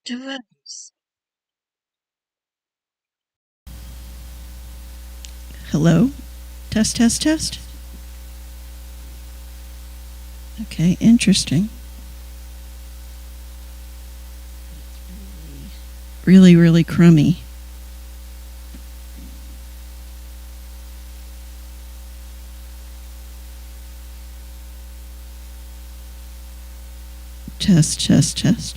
device. Hello? Test, test, test. Okay, interesting. Really, really crummy. Test, test, test.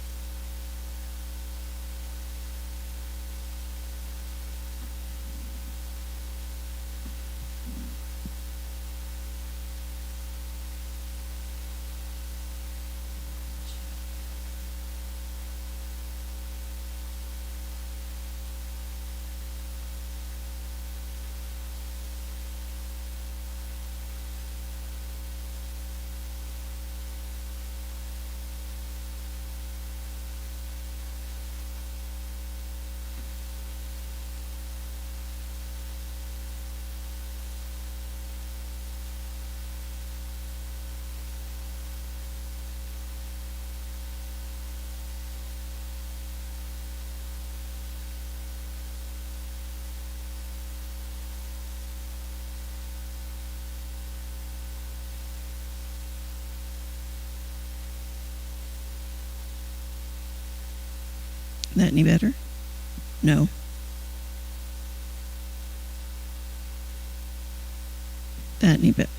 That any better? No. That any better?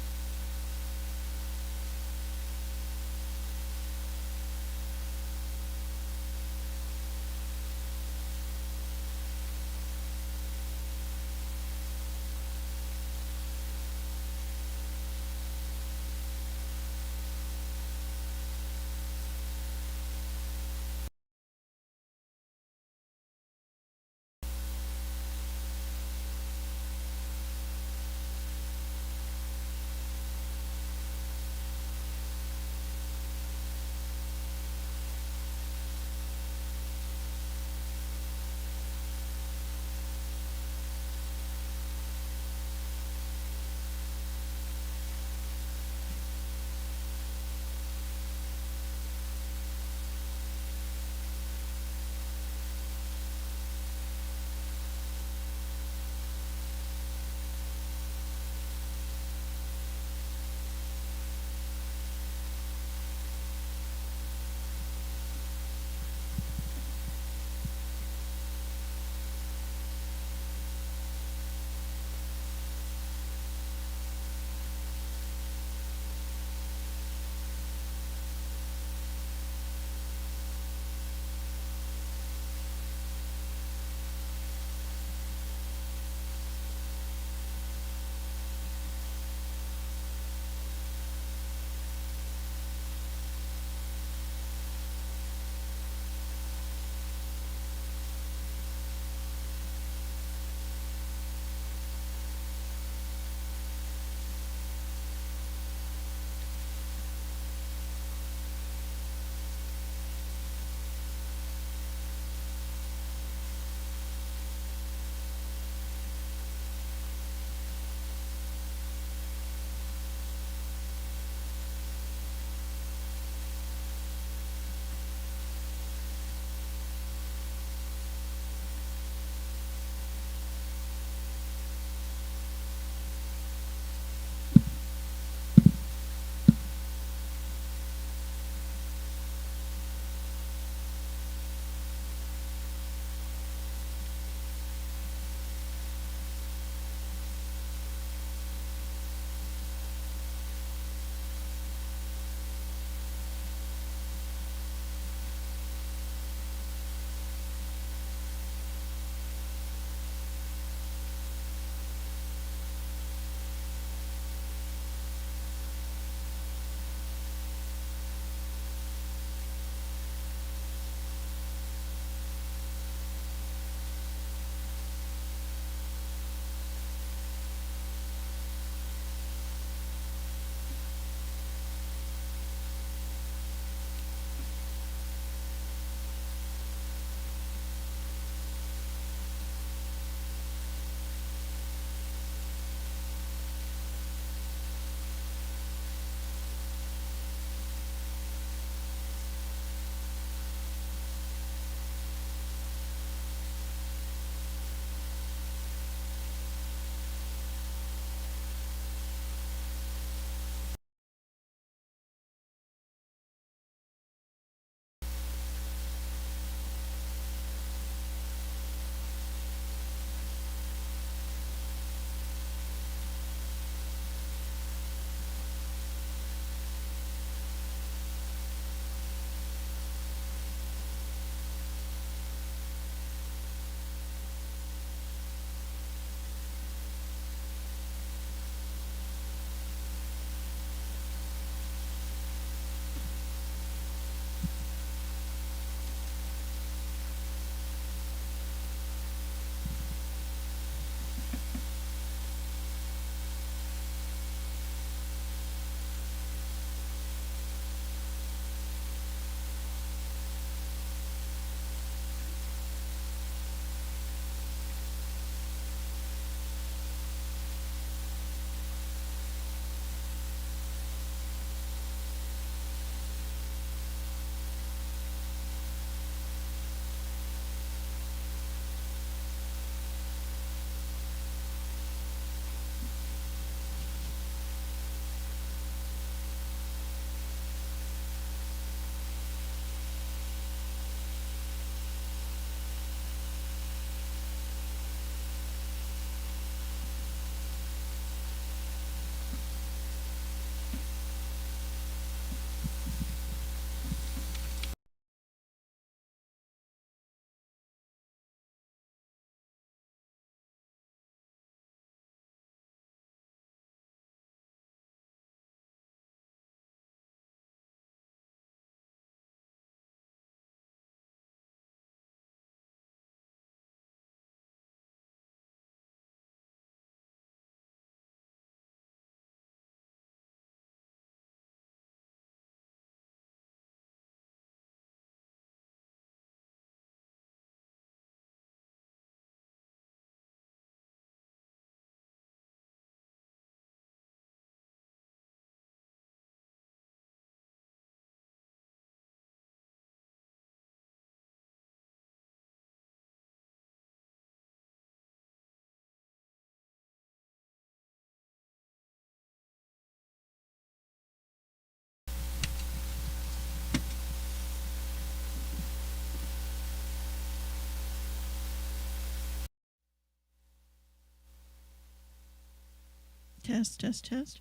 Test, test, test.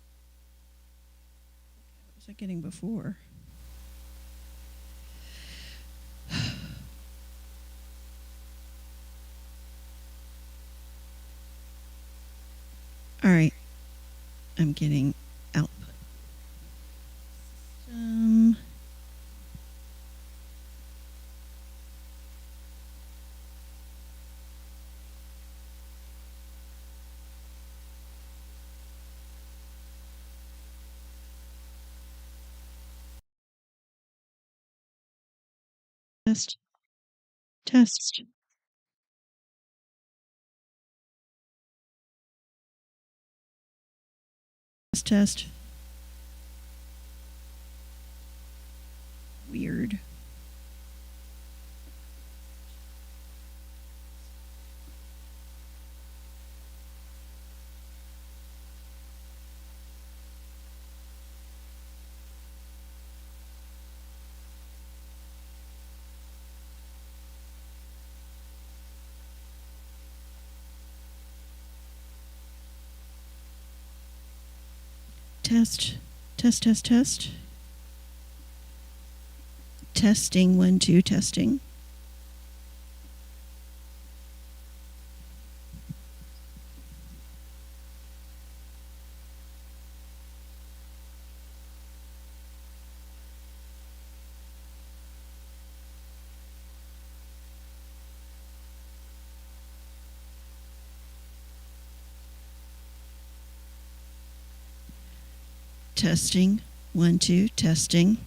What was I getting before? All right. I'm getting output. Test, test. Test. Weird. Test, test, test, test. Testing, 1, 2, testing. Testing, 1, 2, testing.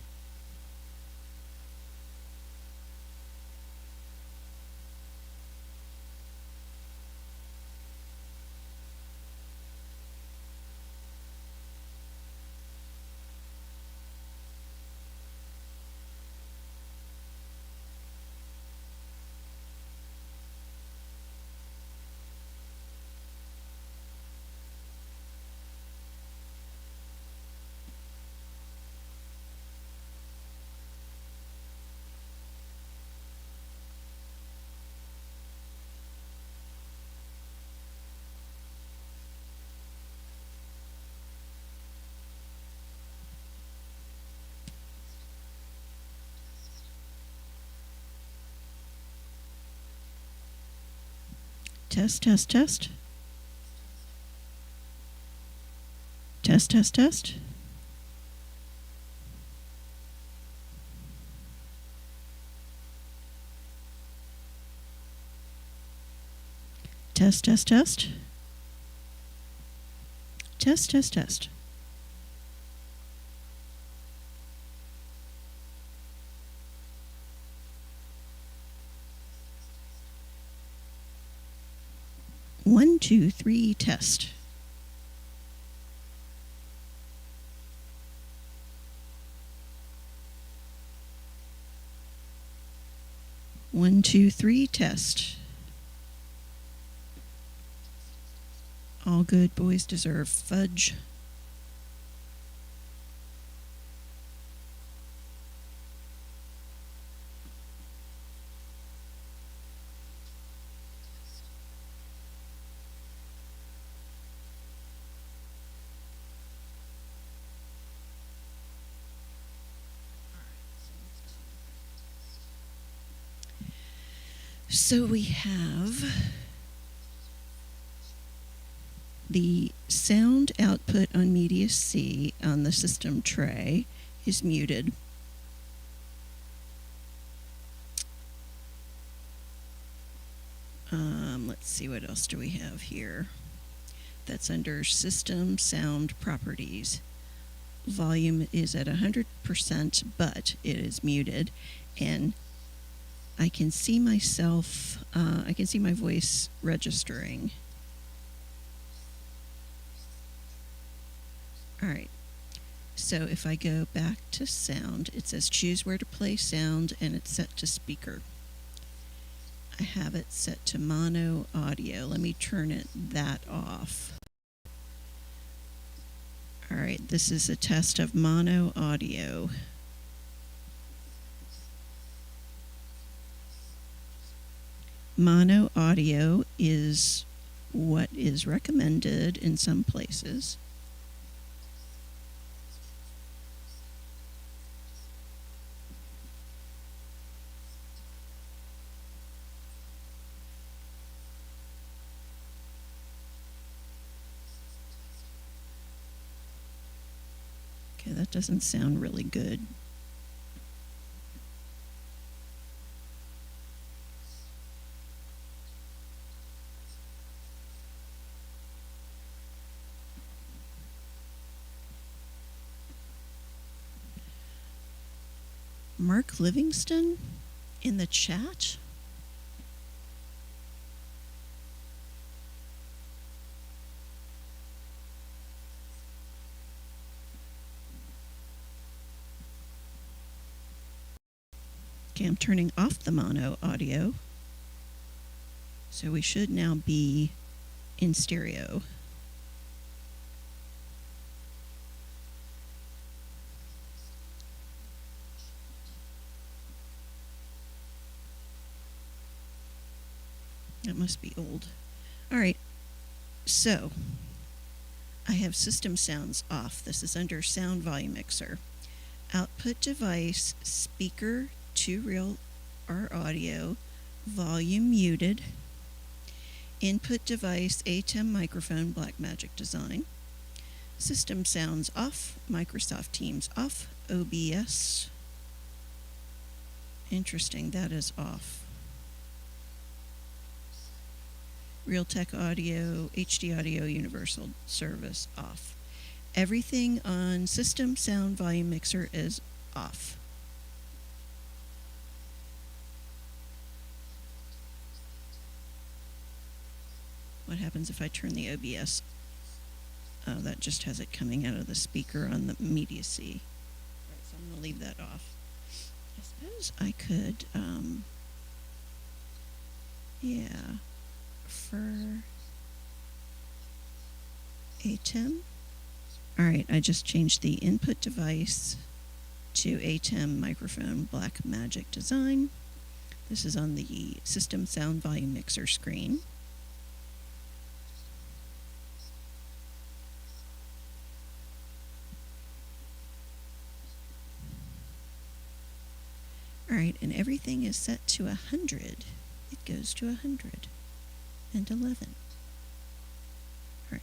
Test, test, test. Test, test, test. Test, test, test. Test, test, test. One, two, three, test. One, two, three, test. All good boys deserve fudge. So we have the sound output on media C on the system tray is muted. Let's see, what else do we have here? That's under System Sound Properties. Volume is at 100%, but it is muted, and I can see myself, I can see my voice registering. All right, so if I go back to sound, it says choose where to play sound, and it's set to speaker. I have it set to mono audio. Let me turn that off. All right, this is a test of mono audio. Mono audio is what is recommended in some places. Yeah, that doesn't sound really good. Mark Livingston in the chat? Okay, I'm turning off the mono audio. So we should now be in stereo. That must be old. All right, so I have system sounds off. This is under sound volume mixer. Output device, speaker to real or audio, volume muted. Input device, ATEM microphone, Blackmagic design. System sounds off, Microsoft Teams off, OBS. Interesting, that is off. Realtek Audio, HD Audio Universal Service off. Everything on system sound volume mixer is off. What happens if I turn the OBS? Oh, that just has it coming out of the speaker on the immediacy. Right, so I'm going to leave that off. I suppose I could, yeah, for ATEM. All right, I just changed the input device to ATEM microphone Blackmagic design. This is on the system sound volume mixer screen. All right, and everything is set to 100. It goes to 111. All right.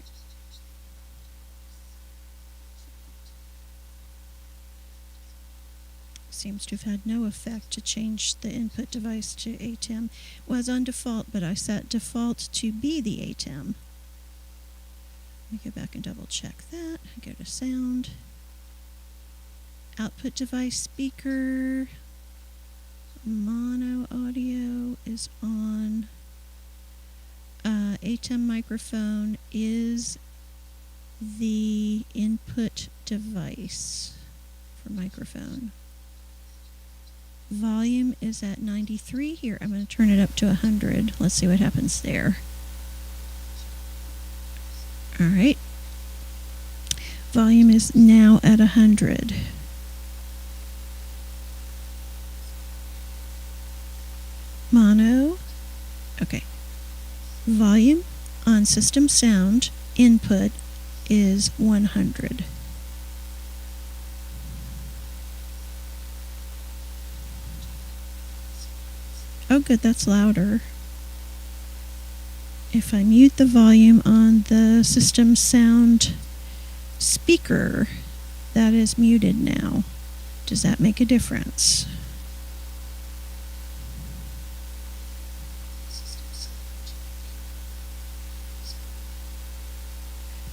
Seems to have had no effect to change the input device to ATEM. Was on default, but I set default to be the ATEM. Let me go back and double check that. I go to sound. Output device speaker. Mono audio is on. ATEM microphone is the input device for microphone. Volume is at 93 here. I'm going to turn it up to 100. Let's see what happens there. All right. Volume is now at 100. Mono. Okay. Volume on system sound input is 100. Oh, good, that's louder. If I mute the volume on the system sound speaker, that is muted now. Does that make a difference?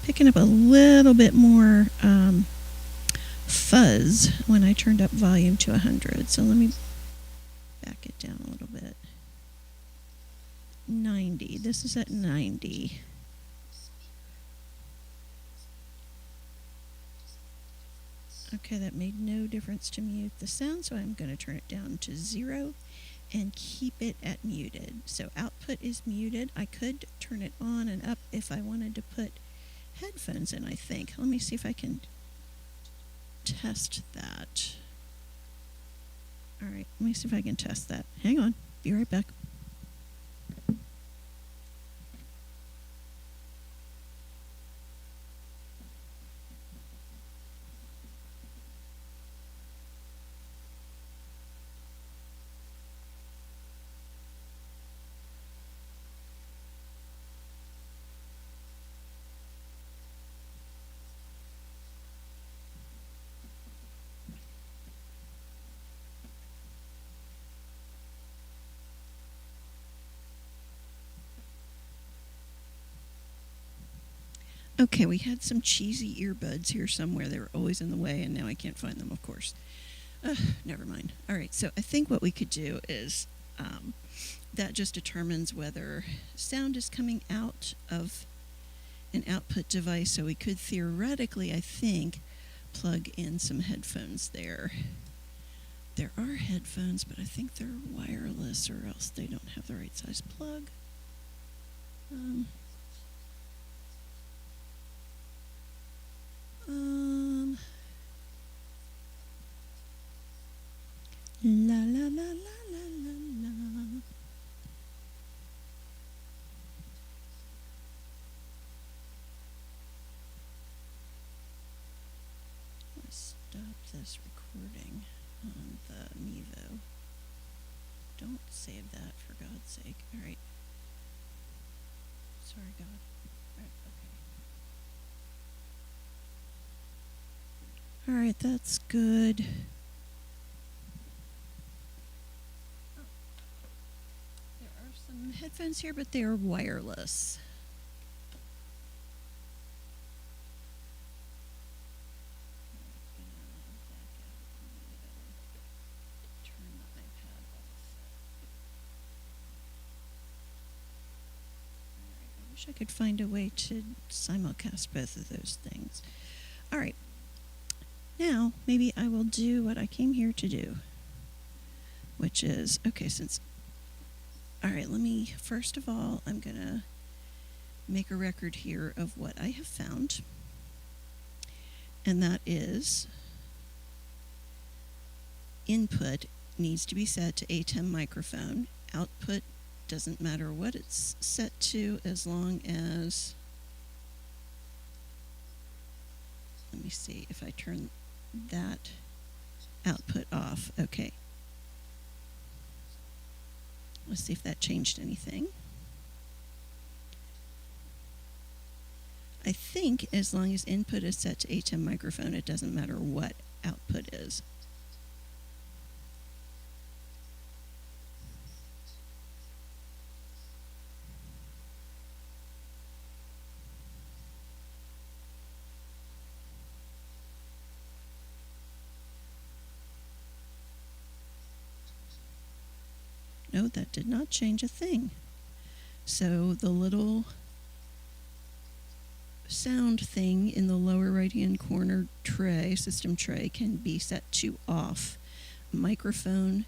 Picking up a little bit more fuzz when I turned up volume to 100. So let me back it down a little bit. 90. This is at 90. Okay, that made no difference to mute the sound, so I'm going to turn it down to 0 and keep it at muted. So output is muted. I could turn it on and up if I wanted to put headphones in, I think. Let me see if I can test that. All right, let me see if I can test that. Hang on, be right back. Okay, we had some cheesy earbuds here somewhere. They were always in the way, and now I can't find them, of course. Never mind. All right, so I think what we could do is that just determines whether sound is coming out of an output device. So we could theoretically, I think, plug in some headphones there. There are headphones, but I think they're wireless, or else they don't have the right size plug. La la la la la la la. Let's stop this recording on the Mevo. Don't save that, for God's sake. All right. Sorry, God. All right, okay. All right, that's good. There are some headphones here, but they are wireless. Turn the iPad off. All right, I wish I could find a way to simulcast both of those things. All right. Now, maybe I will do what I came here to do, which is, okay, all right, first of all, I'm going to make a record here of what I have found, and that is input needs to be set to ATEM microphone. Output doesn't matter what it's set to, as long as, let me see if I turn that output off. Okay. Let's see if that changed anything. I think as long as input is set to ATEM microphone, it doesn't matter what output is. No, that did not change a thing. So the little sound thing in the lower right-hand corner tray, system tray, can be set to off. Microphone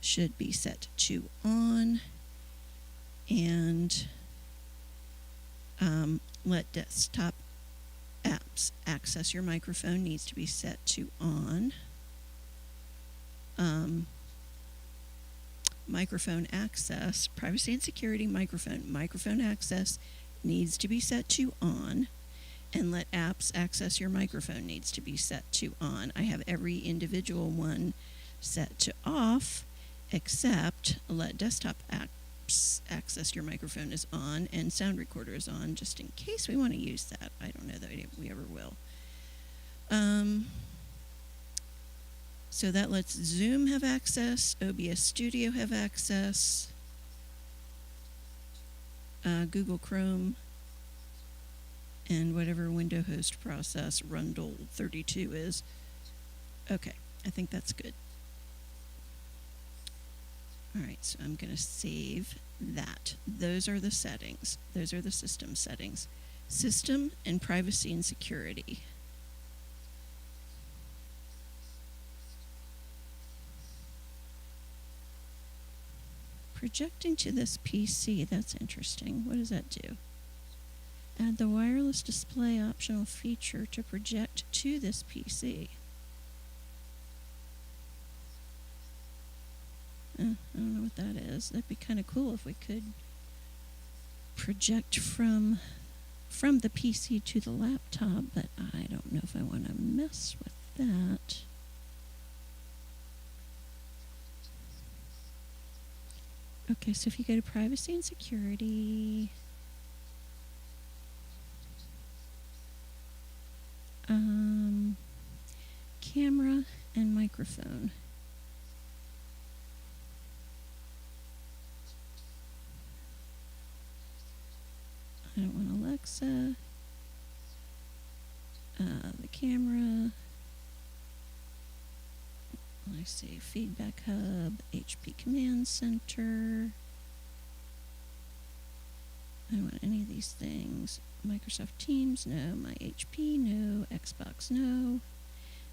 should be set to on, and let desktop apps access your microphone needs to be set to on. Microphone access, privacy and security microphone access needs to be set to on, and let apps access your microphone needs to be set to on. I have every individual one set to off, except let desktop apps access your microphone is on, and sound recorder is on, just in case we want to use that. I don't know that we ever will. So that lets Zoom have access, OBS Studio have access, Google Chrome, and whatever window host process Rundle 32 is. Okay, I think that's good. All right, so I'm going to save that. Those are the settings. Those are the system settings. System and privacy and security. Projecting to this PC, that's interesting. What does that do? Add the wireless display optional feature to project to this PC. I don't know what that is. That'd be kind of cool if we could project from the PC to the laptop, but I don't know if I want to mess with that. Okay, so if you go to privacy and security, camera and microphone. I don't want Alexa. the camera. I say feedback hub, HP command center. I don't want any of these things. Microsoft Teams, no. My HP, no. Xbox, no.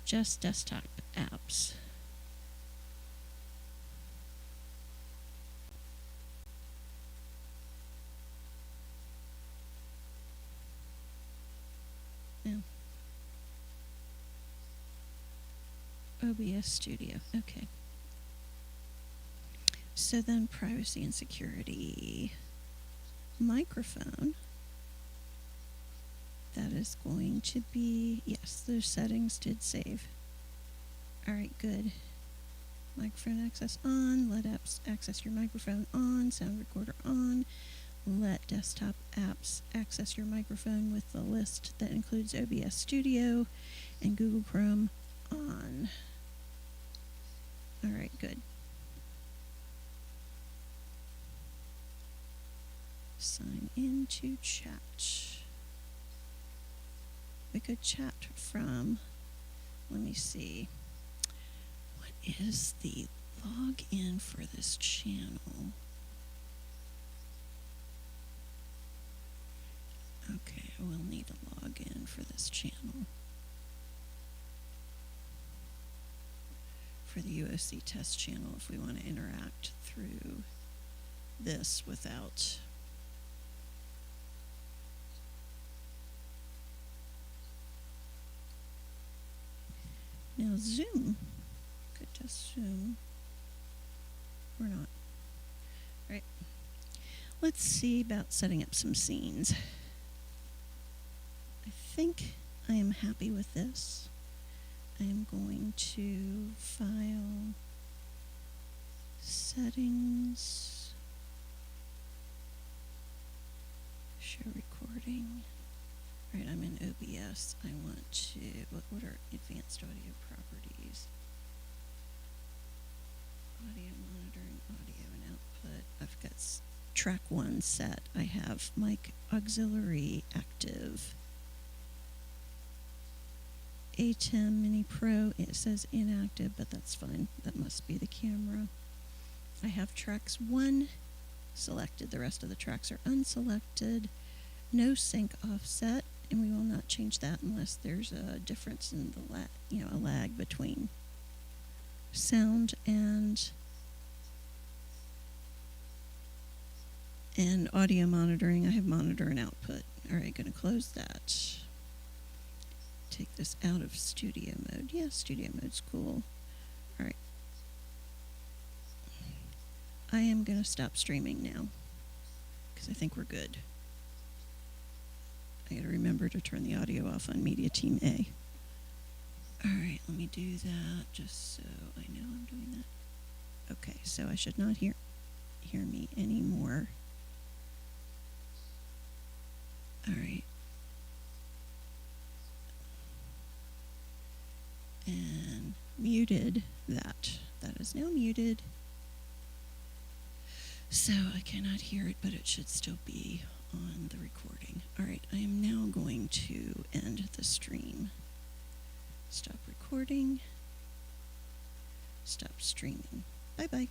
Just desktop apps. No. OBS Studio, okay. So then privacy and security. Microphone. That is going to be, yes, those settings did save. Alright, good. Microphone access on, let apps access your microphone on, sound recorder on, let desktop apps access your microphone with the list that includes OBS Studio and Google Chrome on. Alright, good. Sign into chat. We could chat from, let me see, what is the login for this channel? Okay, I will need a login for this channel. For the UOC test channel, if we want to interact through this without now Zoom. Could test Zoom or not. Right. Let's see about setting up some scenes. I think I am happy with this. I am going to file settings, show recording. Right, I'm in OBS. I want to, what are advanced audio properties? Audio monitoring, audio and output. I've got track 1 set. I have mic auxiliary active. ATEM Mini Pro, it says inactive, but that's fine. That must be the camera. I have tracks 1 selected. The rest of the tracks are unselected. No sync offset, and we will not change that unless there's a difference in the a lag between sound and audio monitoring. I have monitor and output. All right, going to close that. Take this out of studio mode. Yeah, studio mode's cool. All right. I am going to stop streaming now because I think we're good. I got to remember to turn the audio off on Media Team A. All right, let me do that just so I know I'm doing that. Okay, so I should not hear me anymore. All right. And muted that. That is now muted. So I cannot hear it, but it should still be on the recording. All right, I am now going to end the stream. Stop recording. Stop streaming. Bye-bye.